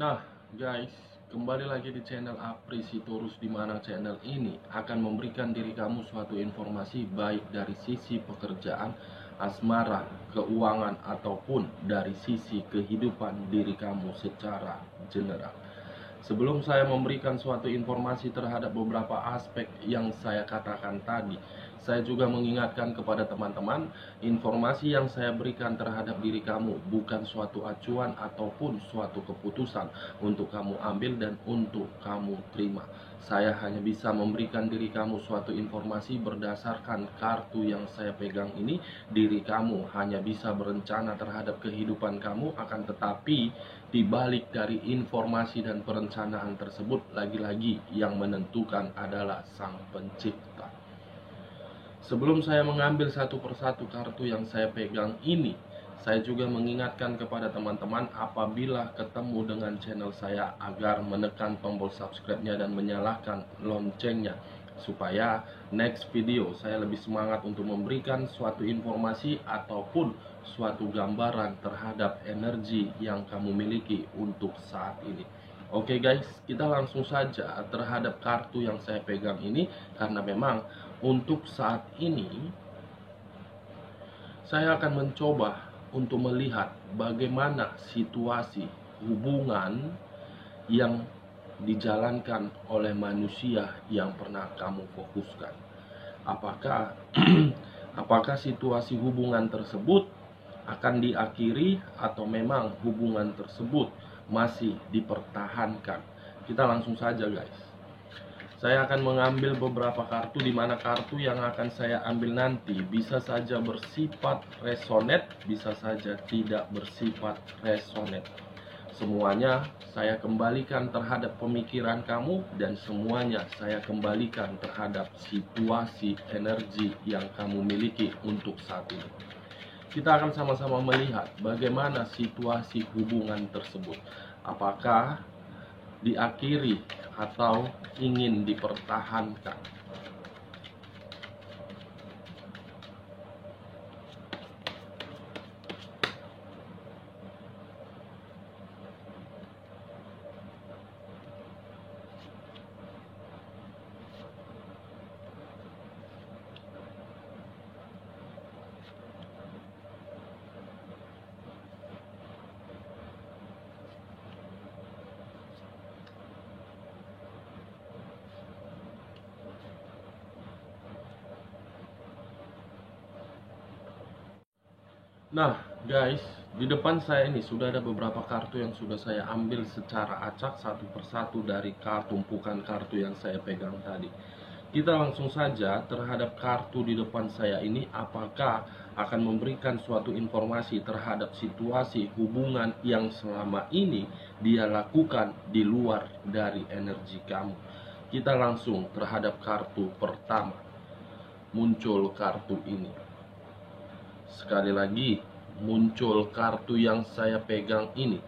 Nah, guys, kembali lagi di channel Aprisitorus, di mana channel ini akan memberikan diri kamu suatu informasi baik dari sisi pekerjaan, asmara, keuangan, ataupun dari sisi kehidupan diri kamu secara general. Sebelum saya memberikan suatu informasi terhadap beberapa aspek yang saya katakan tadi, saya juga mengingatkan kepada teman-teman, informasi yang saya berikan terhadap diri kamu bukan suatu acuan ataupun suatu keputusan untuk kamu ambil dan untuk kamu terima. Saya hanya bisa memberikan diri kamu suatu informasi berdasarkan kartu yang saya pegang ini. Diri kamu hanya bisa berencana terhadap kehidupan kamu, akan tetapi di balik dari informasi dan perencanaan tersebut, lagi-lagi yang menentukan adalah Sang Pencipta. Sebelum saya mengambil satu persatu kartu yang saya pegang ini, saya juga mengingatkan kepada teman-teman apabila ketemu dengan channel saya agar menekan tombol subscribe-nya dan menyalakan loncengnya, supaya next video saya lebih semangat untuk memberikan suatu informasi ataupun suatu gambaran terhadap energi yang kamu miliki untuk saat ini. Oke guys, kita langsung saja terhadap kartu yang saya pegang ini, karena memang untuk saat ini saya akan mencoba untuk melihat bagaimana situasi hubungan yang dijalankan oleh manusia yang pernah kamu fokuskan. Apakah apakah situasi hubungan tersebut akan diakhiri atau memang hubungan tersebut masih dipertahankan? Kita langsung saja guys. Saya akan mengambil beberapa kartu, di mana kartu yang akan saya ambil nanti bisa saja bersifat resonate, bisa saja tidak bersifat resonate. Semuanya saya kembalikan terhadap pemikiran kamu, dan semuanya saya kembalikan terhadap situasi energi yang kamu miliki untuk saat ini. Kita akan sama-sama melihat bagaimana situasi hubungan tersebut. Apakah diakhiri atau ingin dipertahankan? Nah guys, di depan saya ini sudah ada beberapa kartu yang sudah saya ambil secara acak satu persatu dari tumpukan kartu yang saya pegang tadi. Kita langsung saja terhadap kartu di depan saya ini, apakah akan memberikan suatu informasi terhadap situasi hubungan yang selama ini dia lakukan di luar dari energi kamu. Kita langsung terhadap kartu pertama. Muncul kartu ini. Sekali lagi muncul kartu yang saya pegang ini,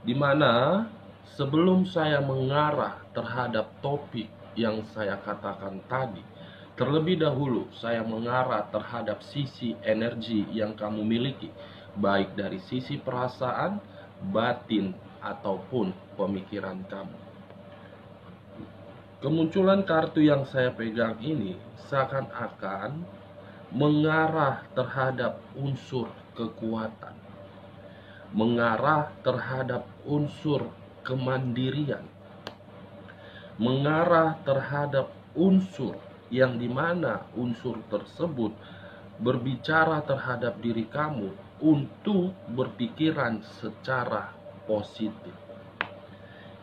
dimana sebelum saya mengarah terhadap topik yang saya katakan tadi, terlebih dahulu saya mengarah terhadap sisi energi yang kamu miliki, baik dari sisi perasaan, batin, ataupun pemikiran kamu. Kemunculan kartu yang saya pegang ini seakan-akan mengarah terhadap unsur kekuatan, mengarah terhadap unsur kemandirian, mengarah terhadap unsur yang dimana unsur tersebut berbicara terhadap diri kamu untuk berpikiran secara positif.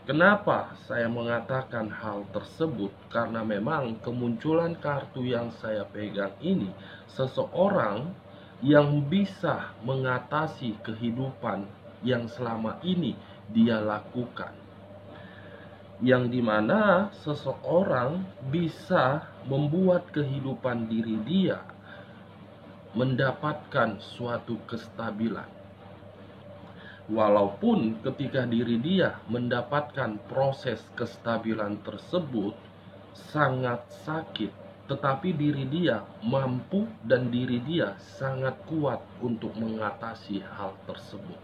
Kenapa saya mengatakan hal tersebut? Karena memang kemunculan kartu yang saya pegang ini, seseorang yang bisa mengatasi kehidupan yang selama ini dia lakukan, yang dimana seseorang bisa membuat kehidupan diri dia mendapatkan suatu kestabilan. Walaupun ketika diri dia mendapatkan proses kestabilan tersebut sangat sakit, tetapi diri dia mampu dan diri dia sangat kuat untuk mengatasi hal tersebut.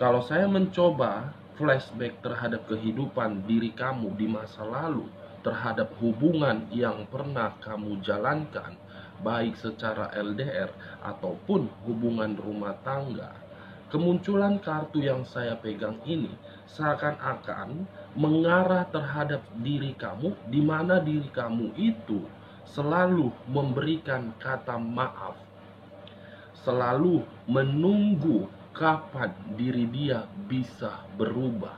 Kalau saya mencoba flashback terhadap kehidupan diri kamu di masa lalu, terhadap hubungan yang pernah kamu jalankan, baik secara LDR ataupun hubungan rumah tangga, kemunculan kartu yang saya pegang ini seakan-akan mengarah terhadap diri kamu, di mana diri kamu itu selalu memberikan kata maaf, selalu menunggu kapan diri dia bisa berubah,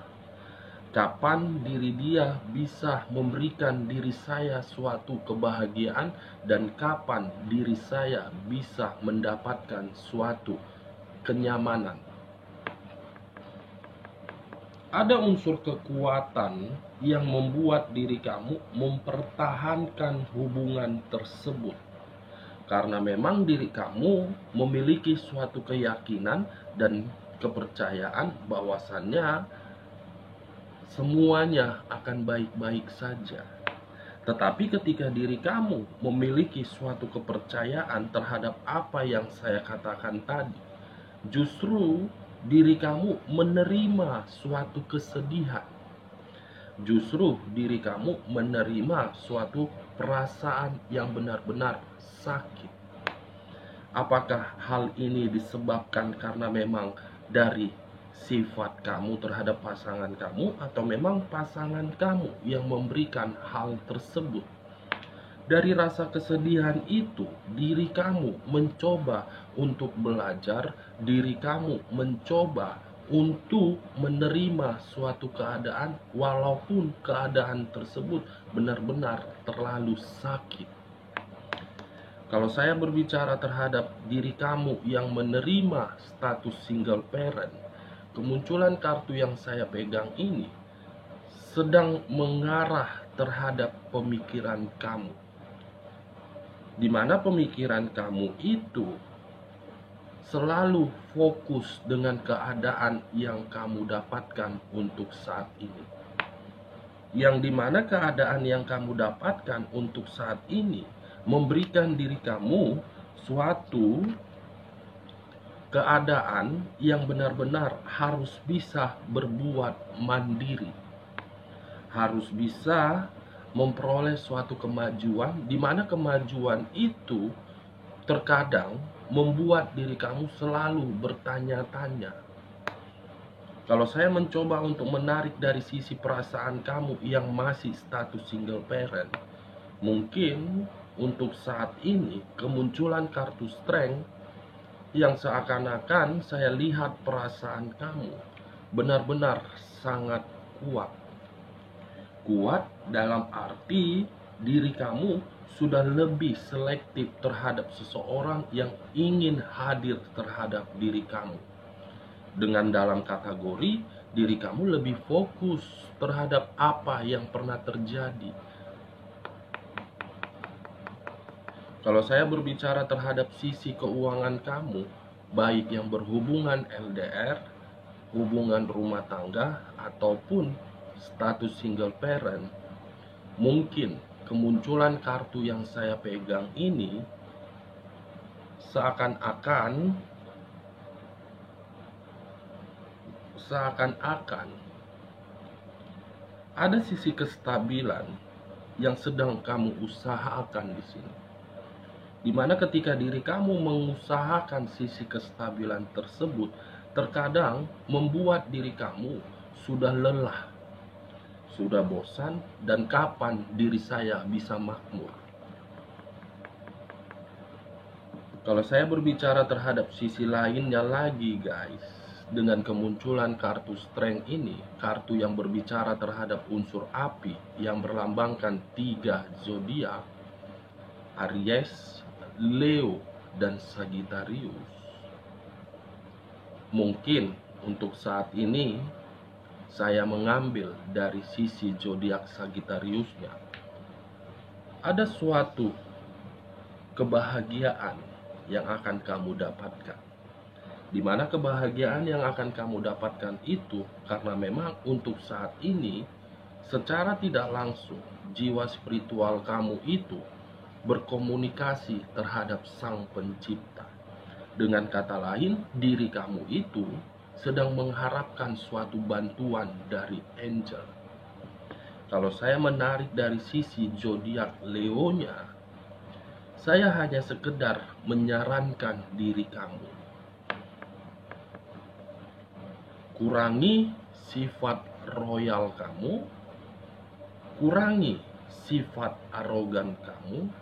kapan diri dia bisa memberikan diri saya suatu kebahagiaan, dan kapan diri saya bisa mendapatkan suatu kenyamanan. Ada unsur kekuatan yang membuat diri kamu mempertahankan hubungan tersebut, karena memang diri kamu memiliki suatu keyakinan dan kepercayaan bahwasannya semuanya akan baik-baik saja. Tetapi ketika diri kamu memiliki suatu kepercayaan terhadap apa yang saya katakan tadi, justru diri kamu menerima suatu kesedihan. Justru diri kamu menerima suatu perasaan yang benar-benar sakit. Apakah hal ini disebabkan karena memang dari sifat kamu terhadap pasangan kamu, atau memang pasangan kamu yang memberikan hal tersebut? Dari rasa kesedihan itu, diri kamu mencoba untuk belajar, diri kamu mencoba untuk menerima suatu keadaan, walaupun keadaan tersebut benar-benar terlalu sakit. Kalau saya berbicara terhadap diri kamu yang menerima status single parent, kemunculan kartu yang saya pegang ini sedang mengarah terhadap pemikiran kamu, di mana pemikiran kamu itu selalu fokus dengan keadaan yang kamu dapatkan untuk saat ini. Yang dimana keadaan yang kamu dapatkan untuk saat ini memberikan diri kamu suatu keadaan yang benar-benar harus bisa berbuat mandiri, harus bisa memperoleh suatu kemajuan, di mana kemajuan itu terkadang membuat diri kamu selalu bertanya-tanya. Kalau saya mencoba untuk menarik dari sisi perasaan kamu yang masih status single parent, mungkin untuk saat ini kemunculan kartu strength yang seakan-akan saya lihat perasaan kamu benar-benar sangat kuat. Kuat dalam arti diri kamu sudah lebih selektif terhadap seseorang yang ingin hadir terhadap diri kamu. Dengan dalam kategori diri kamu lebih fokus terhadap apa yang pernah terjadi. Kalau saya berbicara terhadap sisi keuangan kamu, baik yang berhubungan LDR, hubungan rumah tangga, ataupun status single parent, mungkin kemunculan kartu yang saya pegang ini seakan-akan ada sisi kestabilan yang sedang kamu usahakan di sini. Dimana ketika diri kamu mengusahakan sisi kestabilan tersebut, terkadang membuat diri kamu sudah lelah, sudah bosan, dan kapan diri saya bisa makmur. Kalau saya berbicara terhadap sisi lainnya lagi guys, dengan kemunculan kartu strength ini, kartu yang berbicara terhadap unsur api yang berlambangkan 3 zodiak, Aries, Leo, dan Sagittarius. Mungkin untuk saat ini saya mengambil dari sisi zodiak Sagittariusnya. Ada suatu kebahagiaan yang akan kamu dapatkan, di mana kebahagiaan yang akan kamu dapatkan itu karena memang untuk saat ini secara tidak langsung jiwa spiritual kamu itu berkomunikasi terhadap Sang Pencipta. Dengan kata lain, diri kamu itu sedang mengharapkan suatu bantuan dari angel. Kalau saya menarik dari sisi zodiak Leonya, saya hanya sekedar menyarankan diri kamu. Kurangi sifat royal kamu, kurangi sifat arogan kamu,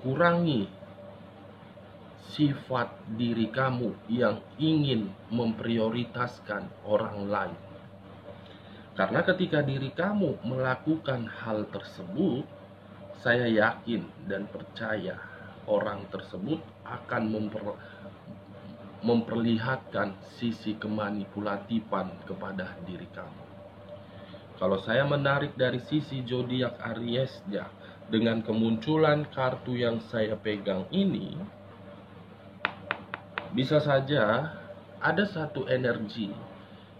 kurangi sifat diri kamu yang ingin memprioritaskan orang lain. Karena ketika diri kamu melakukan hal tersebut, saya yakin dan percaya orang tersebut akan memperlihatkan sisi kemanipulatifan kepada diri kamu. Kalau saya menarik dari sisi zodiak Ariesnya, dengan kemunculan kartu yang saya pegang ini, bisa saja ada satu energi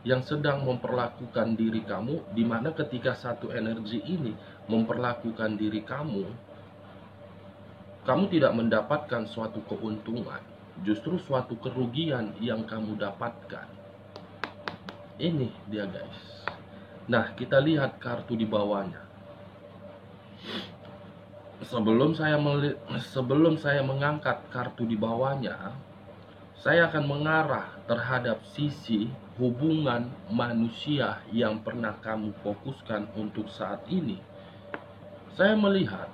yang sedang memperlakukan diri kamu, di mana ketika satu energi ini memperlakukan diri kamu tidak mendapatkan suatu keuntungan, justru suatu kerugian yang kamu dapatkan. Ini dia guys. Nah, kita lihat kartu di bawahnya. Sebelum saya mengangkat kartu di bawahnya, saya akan mengarah terhadap sisi hubungan manusia yang pernah kamu fokuskan untuk saat ini. Saya melihat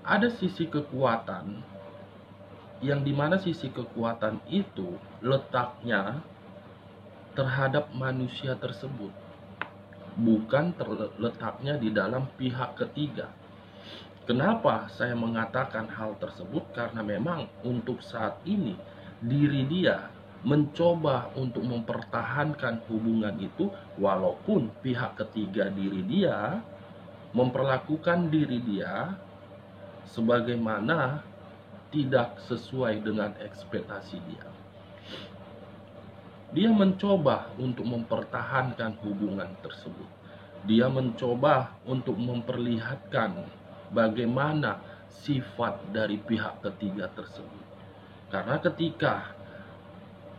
ada sisi kekuatan, yang dimana sisi kekuatan itu letaknya terhadap manusia tersebut, bukan terletaknya di dalam pihak ketiga. Kenapa saya mengatakan hal tersebut? Karena memang untuk saat ini diri dia mencoba untuk mempertahankan hubungan itu, walaupun pihak ketiga diri dia memperlakukan diri dia sebagaimana tidak sesuai dengan ekspektasi dia. Dia mencoba untuk mempertahankan hubungan tersebut. Dia mencoba untuk memperlihatkan bagaimana sifat dari pihak ketiga tersebut. Karena ketika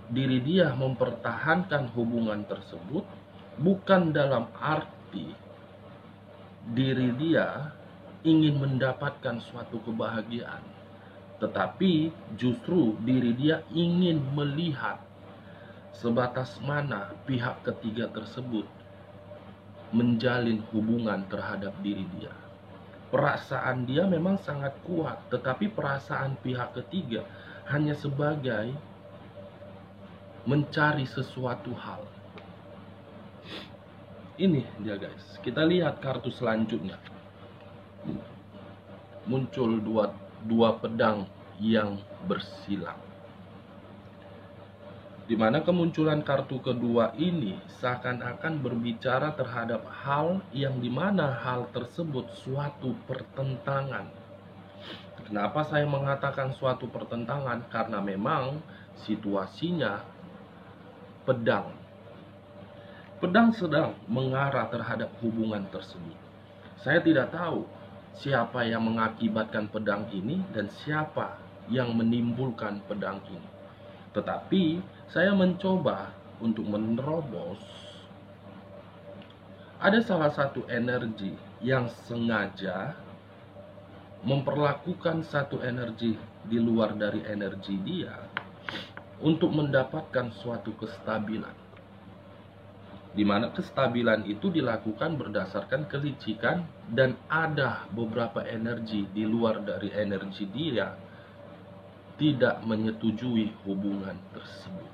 diri dia mempertahankan hubungan tersebut, bukan dalam arti diri dia ingin mendapatkan suatu kebahagiaan, tetapi justru diri dia ingin melihat sebatas mana pihak ketiga tersebut menjalin hubungan terhadap diri dia. Perasaan dia memang sangat kuat, tetapi perasaan pihak ketiga hanya sebagai mencari sesuatu hal. Ini dia guys. Kita lihat kartu selanjutnya. Muncul dua pedang yang bersilang. Di mana kemunculan kartu kedua ini seakan-akan berbicara terhadap hal yang dimana hal tersebut suatu pertentangan. Kenapa saya mengatakan suatu pertentangan? Karena memang situasinya pedang sedang mengarah terhadap hubungan tersebut. Saya tidak tahu siapa yang mengakibatkan pedang ini dan siapa yang menimbulkan pedang ini. Tetapi saya mencoba untuk menerobos. Ada salah satu energi yang sengaja memperlakukan satu energi di luar dari energi dia untuk mendapatkan suatu kestabilan, di mana kestabilan itu dilakukan berdasarkan kelicikan, dan ada beberapa energi di luar dari energi dia tidak menyetujui hubungan tersebut.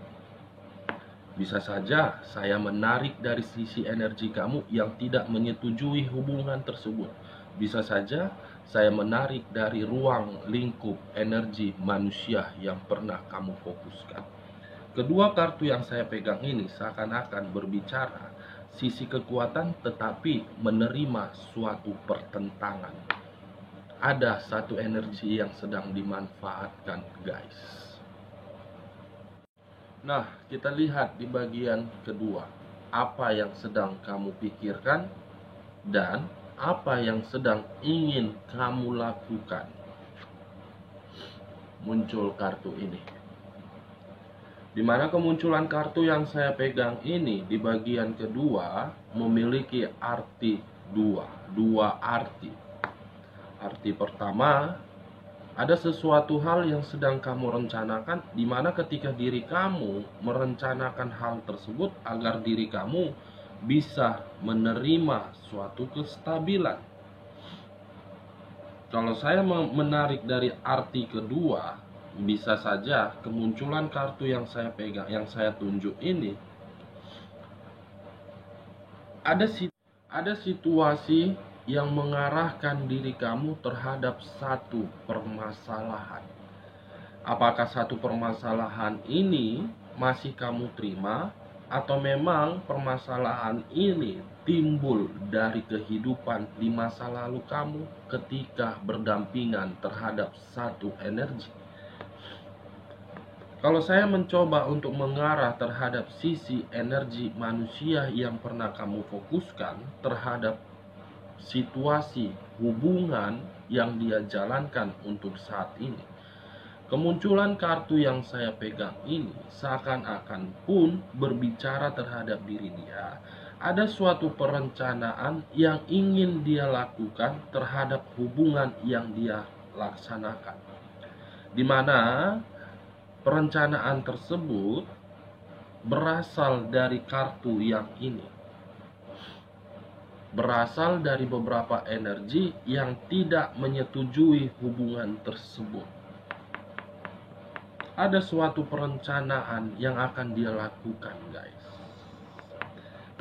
Bisa saja saya menarik dari sisi energi kamu yang tidak menyetujui hubungan tersebut. Bisa saja saya menarik dari ruang lingkup energi manusia yang pernah kamu fokuskan. Kedua kartu yang saya pegang ini seakan-akan berbicara sisi kekuatan tetapi menerima suatu pertentangan. Ada satu energi yang sedang dimanfaatkan guys. Nah, kita lihat di bagian kedua, apa yang sedang kamu pikirkan dan apa yang sedang ingin kamu lakukan. Muncul kartu ini. Dimana kemunculan kartu yang saya pegang ini di bagian kedua memiliki arti dua arti. Arti pertama, ada sesuatu hal yang sedang kamu rencanakan, di mana ketika diri kamu merencanakan hal tersebut agar diri kamu bisa menerima suatu kestabilan. Kalau saya menarik dari arti kedua, bisa saja kemunculan kartu yang saya pegang, yang saya tunjuk ini, ada situasi yang mengarahkan diri kamu terhadap satu permasalahan. Apakah satu permasalahan ini masih kamu terima, atau memang permasalahan ini timbul dari kehidupan di masa lalu kamu ketika berdampingan terhadap satu energi? Kalau saya mencoba untuk mengarah terhadap sisi energi manusia yang pernah kamu fokuskan terhadap situasi hubungan yang dia jalankan untuk saat ini, kemunculan kartu yang saya pegang ini seakan-akan pun berbicara terhadap diri dia. Ada suatu perencanaan yang ingin dia lakukan terhadap hubungan yang dia laksanakan, di mana perencanaan tersebut berasal dari kartu yang ini, berasal dari beberapa energi yang tidak menyetujui hubungan tersebut. Ada suatu perencanaan yang akan dia lakukan, guys.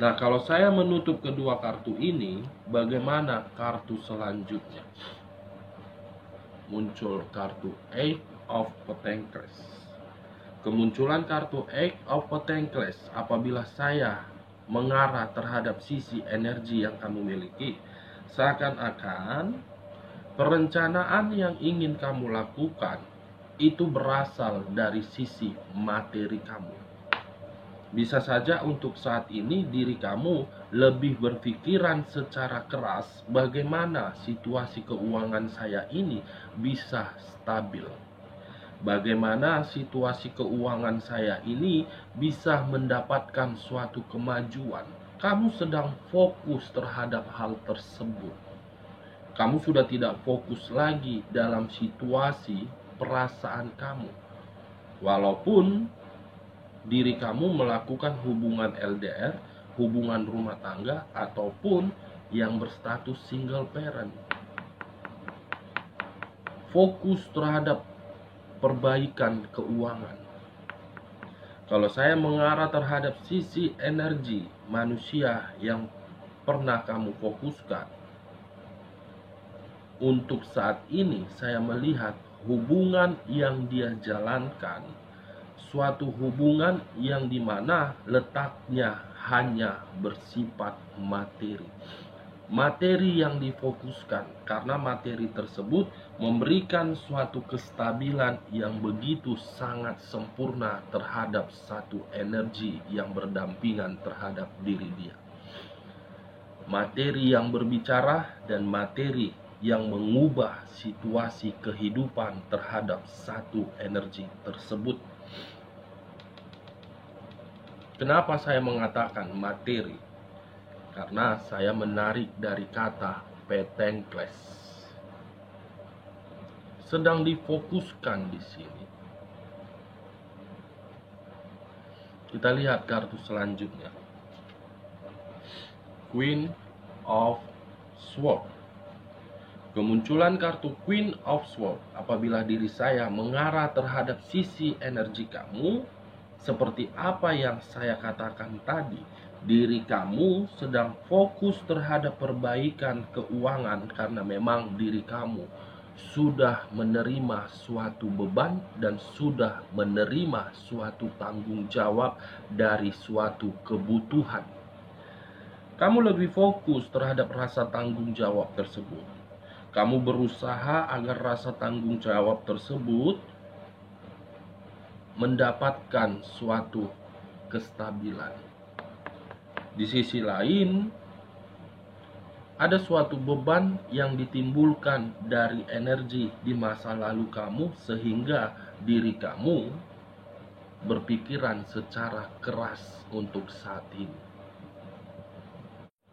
Nah, kalau saya menutup kedua kartu ini, bagaimana kartu selanjutnya? Muncul kartu Eight of Pentacles. Kemunculan kartu Eight of Pentacles apabila saya mengarah terhadap sisi energi yang kamu miliki, seakan-akan perencanaan yang ingin kamu lakukan itu berasal dari sisi materi kamu. Bisa saja untuk saat ini diri kamu lebih berpikiran secara keras bagaimana situasi keuangan saya ini bisa stabil. Bagaimana situasi keuangan saya ini bisa mendapatkan suatu kemajuan. Kamu sedang fokus terhadap hal tersebut. Kamu sudah tidak fokus lagi dalam situasi perasaan kamu. Walaupun diri kamu melakukan hubungan LDR, hubungan rumah tangga, ataupun yang berstatus single parent. Fokus terhadap perbaikan keuangan. Kalau saya mengarah terhadap sisi energi manusia yang pernah kamu fokuskan, untuk saat ini saya melihat hubungan yang dia jalankan, suatu hubungan yang dimana letaknya hanya bersifat materi. Materi yang difokuskan, karena materi tersebut memberikan suatu kestabilan yang begitu sangat sempurna terhadap satu energi yang berdampingan terhadap diri dia. Materi yang berbicara dan materi yang mengubah situasi kehidupan terhadap satu energi tersebut. Kenapa saya mengatakan materi? Karena saya menarik dari kata Pentacles. Sedang difokuskan di sini. Kita lihat kartu selanjutnya. Queen of Swords. Kemunculan kartu Queen of Swords apabila diri saya mengarah terhadap sisi energi kamu, seperti apa yang saya katakan tadi, diri kamu sedang fokus terhadap perbaikan keuangan karena memang diri kamu sudah menerima suatu beban dan sudah menerima suatu tanggung jawab dari suatu kebutuhan. Kamu lebih fokus terhadap rasa tanggung jawab tersebut. Kamu berusaha agar rasa tanggung jawab tersebut mendapatkan suatu kestabilan. Di sisi lain, ada suatu beban yang ditimbulkan dari energi di masa lalu kamu, sehingga diri kamu berpikiran secara keras untuk saat ini.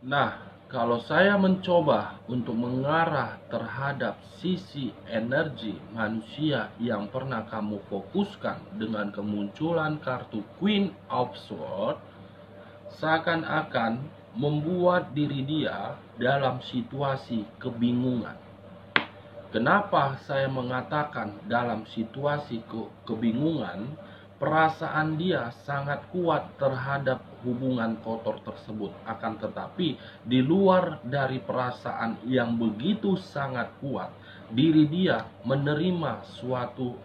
Nah, kalau saya mencoba untuk mengarah terhadap sisi energi manusia yang pernah kamu fokuskan dengan kemunculan kartu Queen of Swords, seakan-akan membuat diri dia dalam situasi kebingungan. Kenapa saya mengatakan dalam situasi kebingungan? Perasaan dia sangat kuat terhadap hubungan kotor tersebut. Akan tetapi, di luar dari perasaan yang begitu sangat kuat, diri dia menerima suatu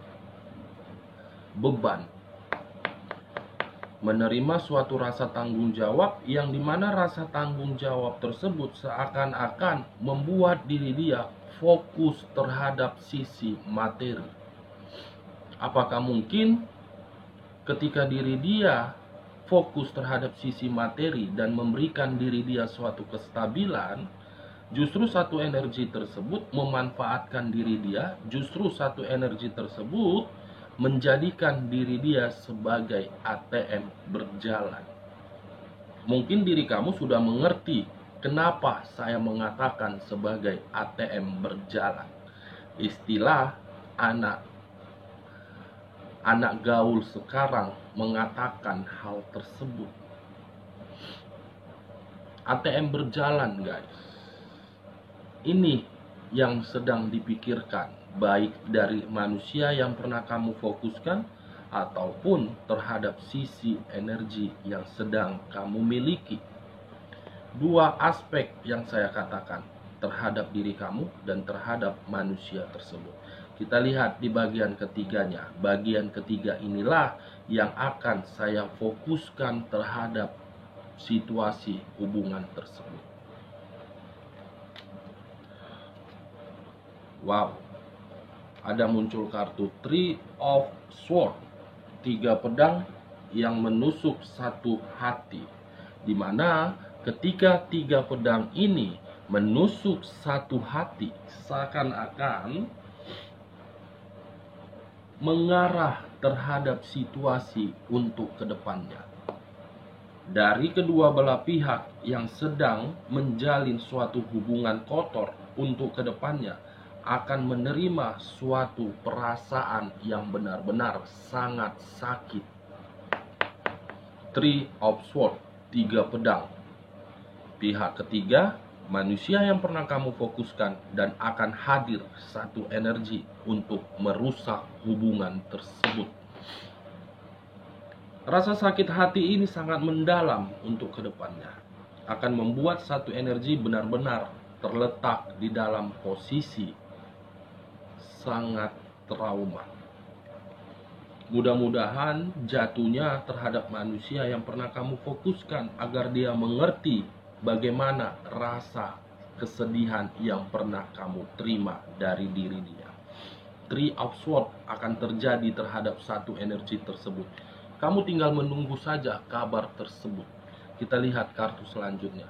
beban, menerima suatu rasa tanggung jawab, yang dimana rasa tanggung jawab tersebut seakan-akan membuat diri dia fokus terhadap sisi materi. Apakah mungkin ketika diri dia fokus terhadap sisi materi dan memberikan diri dia suatu kestabilan, justru satu energi tersebut memanfaatkan diri dia, justru satu energi tersebut menjadikan diri dia sebagai ATM berjalan. Mungkin diri kamu sudah mengerti kenapa saya mengatakan sebagai ATM berjalan. Istilah anak gaul sekarang mengatakan hal tersebut. ATM berjalan, guys. Ini yang sedang dipikirkan, baik dari manusia yang pernah kamu fokuskan ataupun terhadap sisi energi yang sedang kamu miliki. Dua aspek yang saya katakan terhadap diri kamu dan terhadap manusia tersebut. Kita lihat di bagian ketiganya. Bagian ketiga inilah yang akan saya fokuskan terhadap situasi hubungan tersebut. Wow, ada muncul kartu Three of Swords, 3 pedang yang menusuk satu hati, dimana ketika 3 pedang ini menusuk satu hati, seakan-akan mengarah terhadap situasi untuk kedepannya. Dari kedua belah pihak yang sedang menjalin suatu hubungan kotor untuk kedepannya, akan menerima suatu perasaan yang benar-benar sangat sakit. Three of Swords, 3 pedang. Pihak ketiga, manusia yang pernah kamu fokuskan, dan akan hadir satu energi untuk merusak hubungan tersebut. Rasa sakit hati ini sangat mendalam untuk kedepannya. Akan membuat satu energi benar-benar terletak di dalam posisi sangat trauma. Mudah-mudahan jatuhnya terhadap manusia yang pernah kamu fokuskan agar dia mengerti bagaimana rasa kesedihan yang pernah kamu terima dari diri dia. Three of Swords akan terjadi terhadap satu energi tersebut. Kamu tinggal menunggu saja kabar tersebut. Kita lihat kartu selanjutnya.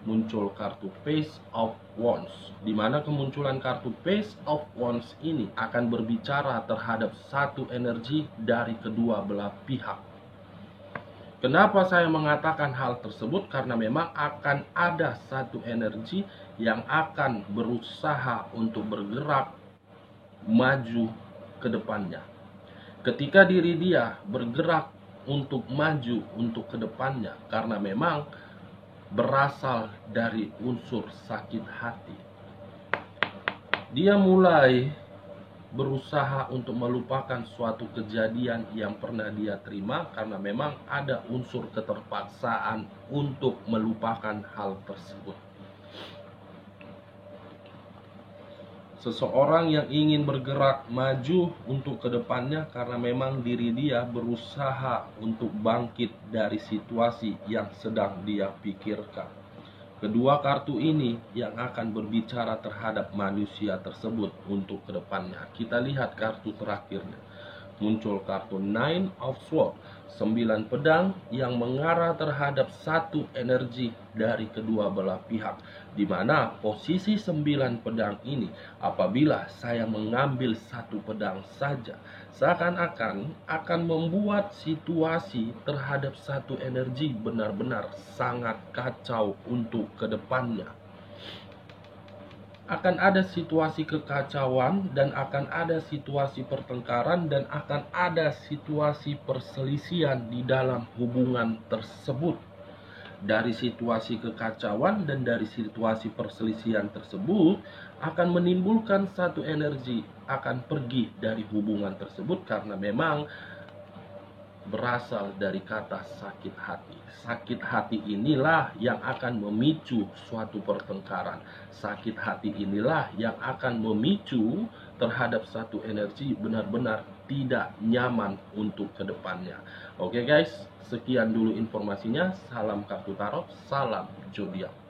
Muncul kartu Page of Wands, di mana kemunculan kartu Page of Wands ini akan berbicara terhadap satu energi dari kedua belah pihak. Kenapa saya mengatakan hal tersebut? Karena memang akan ada satu energi yang akan berusaha untuk bergerak maju ke depannya. Ketika diri dia bergerak untuk maju untuk ke depannya, karena memang berasal dari unsur sakit hati, dia mulai berusaha untuk melupakan suatu kejadian yang pernah dia terima, karena memang ada unsur keterpaksaan untuk melupakan hal tersebut. Seseorang yang ingin bergerak maju untuk kedepannya karena memang diri dia berusaha untuk bangkit dari situasi yang sedang dia pikirkan. Kedua kartu ini yang akan berbicara terhadap manusia tersebut untuk kedepannya. Kita lihat kartu terakhirnya. muncul kartu Nine of Swords, 9 pedang yang mengarah terhadap satu energi dari kedua belah pihak, di mana posisi 9 pedang ini apabila saya mengambil satu pedang saja seakan-akan akan membuat situasi terhadap satu energi benar-benar sangat kacau untuk kedepannya. Akan ada situasi kekacauan dan akan ada situasi pertengkaran dan akan ada situasi perselisihan di dalam hubungan tersebut. Dari situasi kekacauan dan dari situasi perselisihan tersebut akan menimbulkan satu energi akan pergi dari hubungan tersebut karena memang berasal dari kata sakit hati. Sakit hati inilah yang akan memicu suatu pertengkaran. Sakit hati inilah yang akan memicu terhadap satu energi benar-benar tidak nyaman untuk kedepannya. Oke guys, sekian dulu informasinya. Salam kartu tarot, salam zodiak.